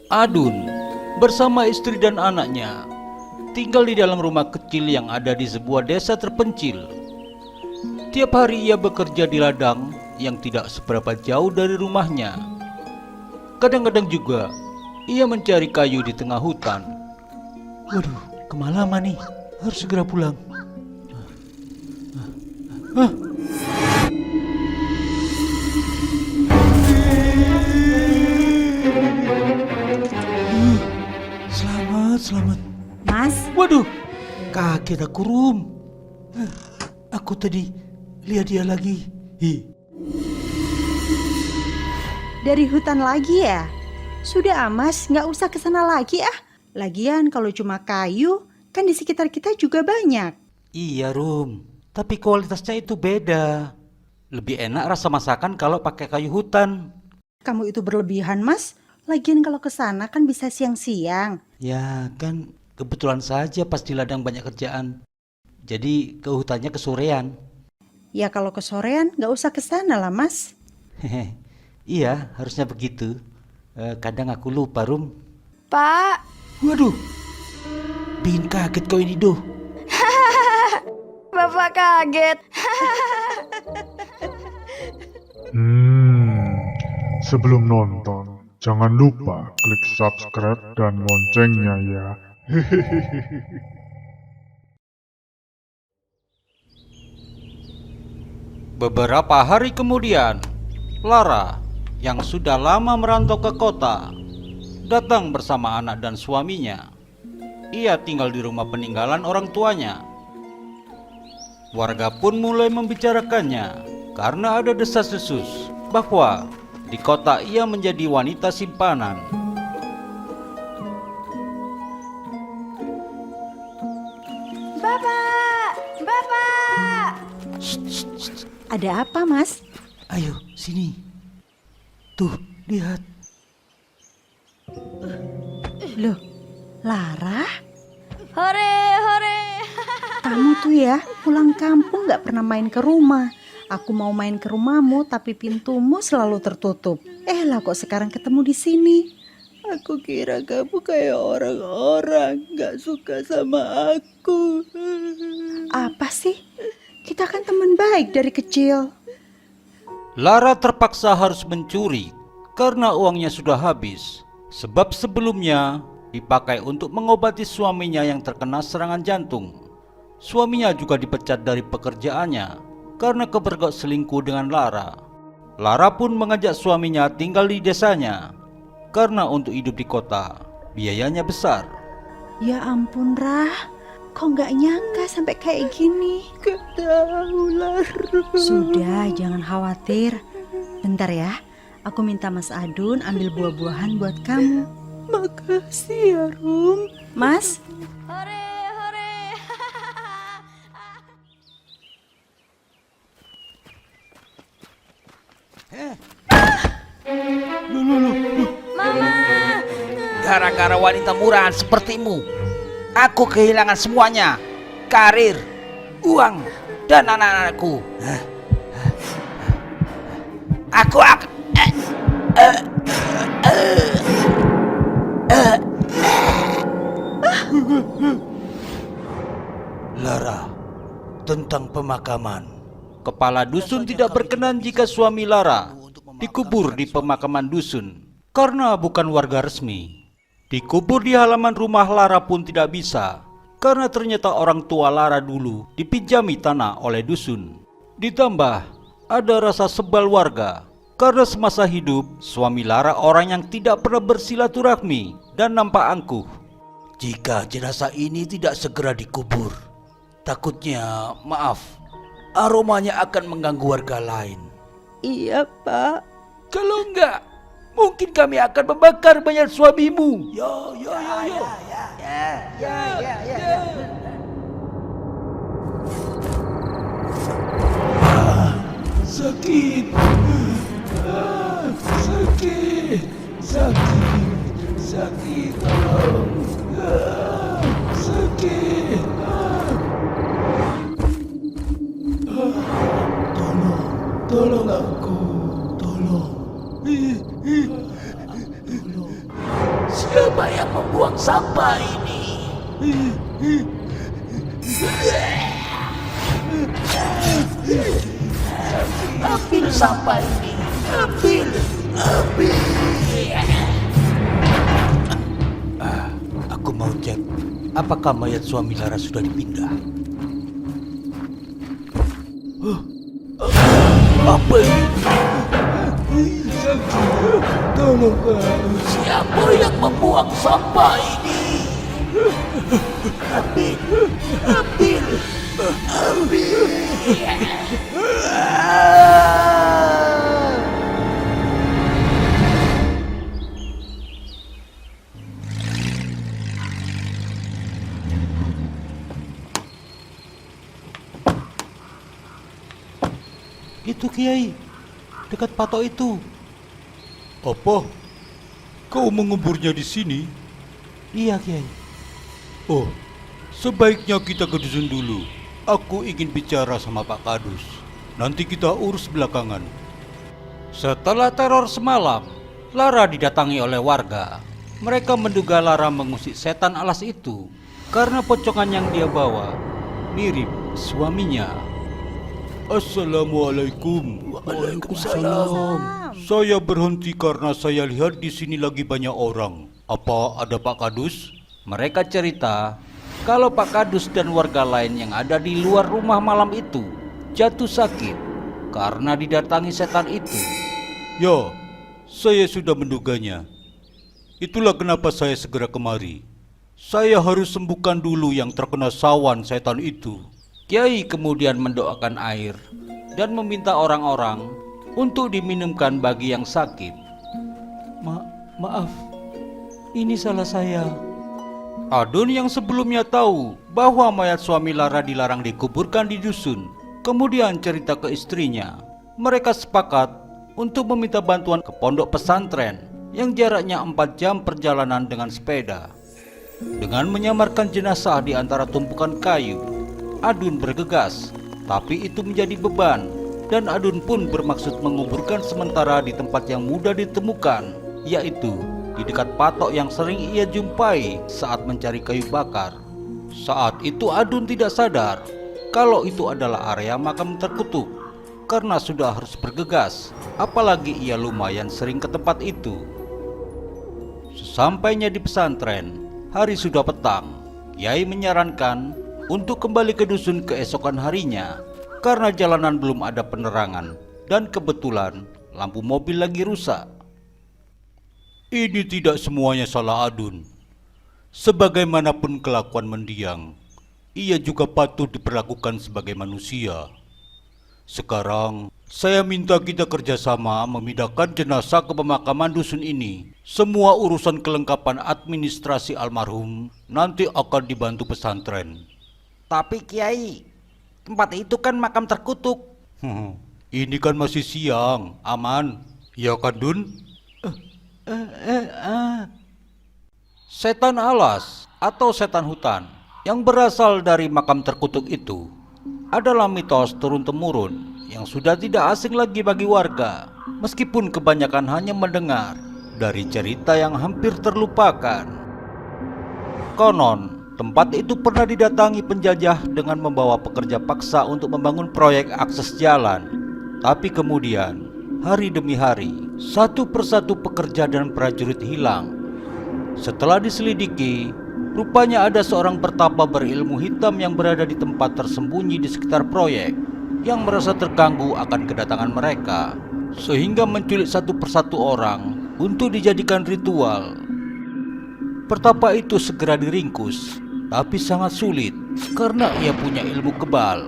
Adun bersama istri dan anaknya tinggal di dalam rumah kecil yang ada di sebuah desa terpencil. Tiap hari ia bekerja di ladang yang tidak seberapa jauh dari rumahnya. Kadang-kadang juga ia mencari kayu di tengah hutan. Waduh, kemalaman nih, harus segera pulang. Hah? Selamat. Mas, Waduh, kaget aku, Rum. Aku tadi lihat dia lagi. dari hutan lagi ya? Sudah Mas, nggak usah kesana lagi ah. Lagian kalau cuma kayu, kan di sekitar kita juga banyak. Iya, Rum. Tapi kualitasnya itu beda. Lebih enak rasa masakan kalau pakai kayu hutan. Kamu itu berlebihan Mas. Lagian kalau kesana kan bisa siang-siang. Ya, kan kebetulan saja pas di ladang banyak kerjaan. Jadi ke hutannya kesorean. Ya kalau kesorean nggak usah kesana lah Mas. Hehe. Iya, harusnya begitu. Kadang aku lupa, Rum. Pak, Waduh, bikin kaget kau ini, Doh. Bapak kaget. Sebelum nonton, jangan lupa klik subscribe dan loncengnya ya. Beberapa hari kemudian, Lara yang sudah lama merantau ke kota datang bersama anak dan suaminya. Ia tinggal di rumah peninggalan orang tuanya. Warga pun mulai membicarakannya karena ada desas-desus bahwa di kota ia menjadi wanita simpanan. Bapak. Ada apa Mas? Ayo, sini. Tuh, lihat. Loh, Lara? Hore. Kamu tuh ya pulang kampung nggak pernah main ke rumah. Aku mau main ke rumahmu tapi pintumu selalu tertutup. Lah kok sekarang ketemu di sini? Aku kira kamu kayak orang-orang nggak suka sama aku. Apa sih? Kita kan teman baik dari kecil. Lara terpaksa harus mencuri karena uangnya sudah habis. Sebab sebelumnya dipakai untuk mengobati suaminya yang terkena serangan jantung. Suaminya juga dipecat dari pekerjaannya karena kepergok selingkuh dengan Lara. Lara pun mengajak suaminya tinggal di desanya karena untuk hidup di kota biayanya besar. Ya ampun Rah, kok nggak nyangka sampai kayak gini? Gak tahu Lara. Sudah, jangan khawatir. Bentar ya, aku minta Mas Adun ambil buah-buahan buat kamu. Makasih ya Rum. Mas, Hore. Mama. Gara-gara wanita murahan sepertimu, aku kehilangan semuanya. Karir, uang, dan anak-anakku. Aku akan... Lara, tentang pemakaman. Kepala dusun tidak berkenan jika suami Lara dikubur di pemakaman dusun karena bukan warga resmi. Dikubur di halaman rumah Lara pun tidak bisa karena ternyata orang tua Lara dulu dipinjami tanah oleh dusun. Ditambah ada rasa sebal warga karena semasa hidup suami Lara orang yang tidak pernah bersilaturahmi dan nampak angkuh. Jika jenazah ini tidak segera dikubur, takutnya, aromanya akan mengganggu warga lain. iya Pak. Kalau enggak, mungkin kami akan membakar mayat suamimu. Yo. Sakit. Tolong. Sakit. Tolong aku. Tolong. Siapa yang membuang sampah ini? Ambil sampah ini. Ambil. Aku mau cek apakah mayat suami Lara sudah dipindah. Apa ini? Tolong, siapa yang membuang sampah ini? Ambil. Itu Kiai, dekat patok itu. Apa? Kau menguburnya di sini? Iya Kiai. Oh, sebaiknya kita ke dusun dulu. Aku ingin bicara sama Pak Kadus. Nanti kita urus belakangan. Setelah teror semalam, Lara didatangi oleh warga. Mereka menduga Lara mengusik setan alas itu karena pocongan yang dia bawa mirip suaminya. Assalamualaikum. Waalaikumsalam. Saya berhenti karena saya lihat di sini lagi banyak orang. Apa ada Pak Kadus? Mereka cerita kalau Pak Kadus dan warga lain yang ada di luar rumah malam itu jatuh sakit karena didatangi setan itu. Ya, saya sudah menduganya. Itulah kenapa saya segera kemari. Saya harus sembuhkan dulu yang terkena sawan setan itu. Kiai kemudian mendoakan air dan meminta orang-orang untuk diminumkan bagi yang sakit. Maaf, ini salah saya. Adun yang sebelumnya tahu bahwa mayat suami Lara dilarang dikuburkan di dusun, kemudian cerita ke istrinya. Mereka sepakat untuk meminta bantuan ke pondok pesantren yang jaraknya 4 jam perjalanan dengan sepeda. Dengan menyamarkan jenazah di antara tumpukan kayu, Adun bergegas, tapi itu menjadi beban, dan Adun pun bermaksud menguburkan sementara di tempat yang mudah ditemukan, yaitu di dekat patok yang sering ia jumpai saat mencari kayu bakar. Saat itu Adun tidak sadar kalau itu adalah area makam terkutuk, karena sudah harus bergegas, apalagi ia lumayan sering ke tempat itu. Sesampainya di pesantren, hari sudah petang. Kiai menyarankan untuk kembali ke dusun keesokan harinya karena jalanan belum ada penerangan dan kebetulan lampu mobil lagi rusak. Ini tidak semuanya salah Adun. Sebagaimanapun kelakuan mendiang, ia juga patut diperlakukan sebagai manusia. Sekarang saya minta kita kerjasama memindahkan jenazah ke pemakaman dusun ini. Semua urusan kelengkapan administrasi almarhum nanti akan dibantu pesantren. Tapi Kiai, tempat itu kan makam terkutuk. Ini kan masih siang, aman. Ya kan Dun? Setan alas atau setan hutan yang berasal dari makam terkutuk itu adalah mitos turun-temurun yang sudah tidak asing lagi bagi warga, meskipun kebanyakan hanya mendengar dari cerita yang hampir terlupakan. Konon, tempat itu pernah didatangi penjajah dengan membawa pekerja paksa untuk membangun proyek akses jalan. Tapi kemudian, hari demi hari, satu persatu pekerja dan prajurit hilang. Setelah diselidiki, rupanya ada seorang pertapa berilmu hitam yang berada di tempat tersembunyi di sekitar proyek, yang merasa terganggu akan kedatangan mereka, sehingga menculik satu persatu orang untuk dijadikan ritual. Pertapa itu segera diringkus, tapi sangat sulit karena ia punya ilmu kebal.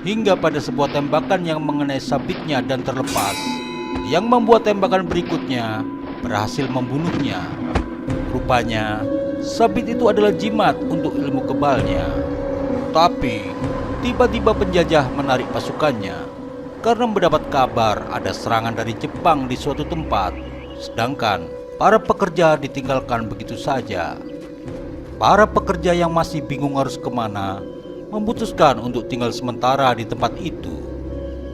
Hingga pada sebuah tembakan yang mengenai sabitnya dan terlepas, yang membuat tembakan berikutnya berhasil membunuhnya. Rupanya sabit itu adalah jimat untuk ilmu kebalnya. Tapi tiba-tiba penjajah menarik pasukannya karena mendapat kabar ada serangan dari Jepang di suatu tempat, sedangkan para pekerja ditinggalkan begitu saja. Para pekerja yang masih bingung harus kemana memutuskan untuk tinggal sementara di tempat itu.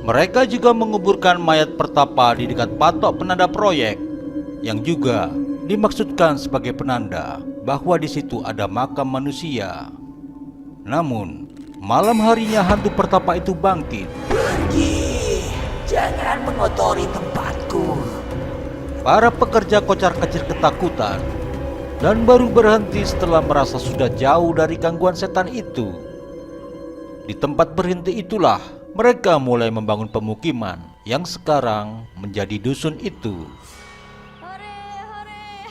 Mereka juga menguburkan mayat pertapa di dekat patok penanda proyek yang juga dimaksudkan sebagai penanda bahwa di situ ada makam manusia. Namun, malam harinya hantu pertapa itu bangkit. Pergi, jangan mengotori tempatku. Para pekerja kocar-kacir ketakutan dan baru berhenti setelah merasa sudah jauh dari gangguan setan itu. Di tempat berhenti itulah mereka mulai membangun pemukiman yang sekarang menjadi dusun itu.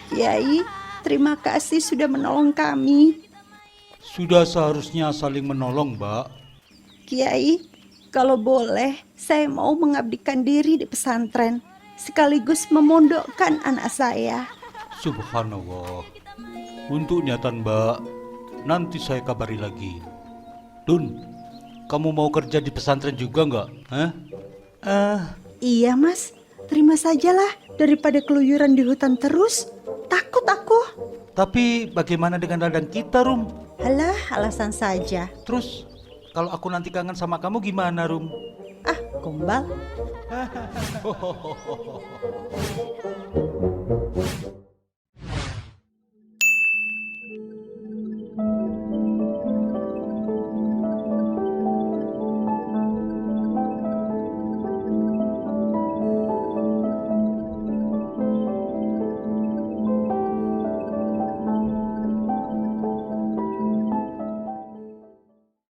Kiai, terima kasih sudah menolong kami. Sudah seharusnya saling menolong, Mbak. Kiai, kalau boleh, saya mau mengabdikan diri di pesantren, sekaligus memondokkan anak saya. Subhanallah. Untuk niatan Mbak, nanti saya kabari lagi. Dun, kamu mau kerja di pesantren juga nggak? Hah? Iya mas, terima sajalah daripada keluyuran di hutan terus. Takut aku. Tapi bagaimana dengan ladang kita, Rum? Alah, alasan saja. Terus, kalau aku nanti kangen sama kamu gimana, Rum? Ah, gombal.